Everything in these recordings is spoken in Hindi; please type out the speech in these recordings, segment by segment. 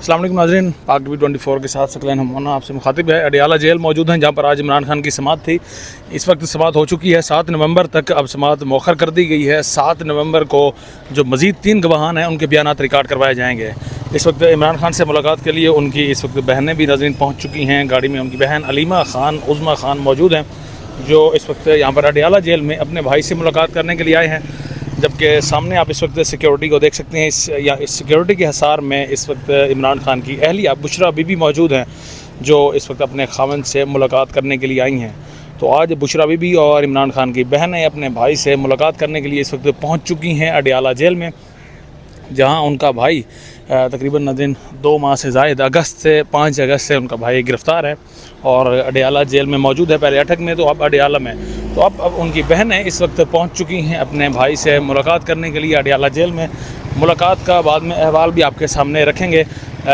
अस्सलाम वालेकुम नाज़रीन, पाक टीवी 24 के साथ सकलैन हम आपसे मुखातिब है। अडियाला जेल मौजूद हैं जहाँ पर आज इमरान खान की समाअत थी। इस वक्त समाअत हो चुकी है, 7 नवंबर तक अब समाअत मौखर कर दी गई है। 7 नवंबर को जो मज़ीद 3 गवाहान हैं उनके बयानात रिकॉर्ड करवाए जाएंगे। इस वक्त इमरान खान से मुलाकात के लिए उनकी इस वक्त बहनें भी नाज़रीन पहुँच चुकी हैं। गाड़ी में उनकी बहन अलीमा खान, उज़्मा खान मौजूद हैं जो इस वक्त यहाँ पर अडियाला जेल में अपने भाई से मुलाकात करने के लिए आए हैं। जबकि सामने आप इस वक्त सिक्योरिटी को देख सकते हैं। इस सिक्योरिटी के हिसार में इस वक्त इमरान खान की अहलिया बुशरा बीबी मौजूद हैं जो इस वक्त अपने खावंद से मुलाकात करने के लिए आई हैं। तो आज बुशरा बीबी और इमरान खान की बहनें अपने भाई से मुलाकात करने के लिए इस वक्त पहुंच चुकी हैं अडियाला जेल में, जहां उनका भाई तकरीबन नाज़रीन 2 माह से ज़ायद अगस्त से 5 अगस्त से उनका भाई गिरफ़्तार है और अडियाला जेल में मौजूद है। पहले अटक में, तो अब अडियाला में। तो अब उनकी बहनें इस वक्त पहुंच चुकी हैं अपने भाई से मुलाकात करने के लिए अडियाला जेल में। मुलाकात का बाद में अहवाल भी आपके सामने रखेंगे।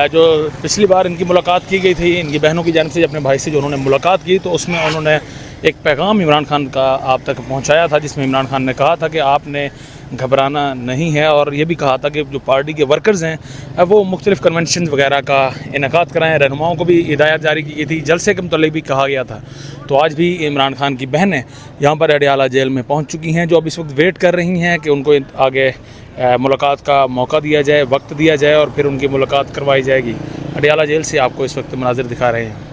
जो पिछली बार इनकी मुलाकात की गई थी इनकी बहनों की जानिब से अपने भाई से जो उन्होंने मुलाकात की, तो उसमें उन्होंने एक पैगाम इमरान खान का आप तक पहुँचाया था, जिसमें इमरान खान ने कहा था कि आपने घबराना नहीं है, और ये भी कहा था कि जो पार्टी के वर्कर्स हैं वो मुख्तलिफ़ कन्वेंशन वगैरह का इनेकाद कराएँ। रहनुमाओं को भी हिदायत जारी की गई थी, जलसे के मुतल्लिक़ भी कहा गया था। तो आज भी इमरान खान की बहनें यहाँ पर अडियाला जेल में पहुँच चुकी हैं, जो अब इस वक्त वेट कर रही हैं कि उनको आगे मुलाकात का मौका दिया जाए, वक्त दिया जाए और फिर उनकी मुलाकात करवाई जाएगी। अडियाला जेल से आपको इस वक्त मनाज़िर दिखा रहे हैं।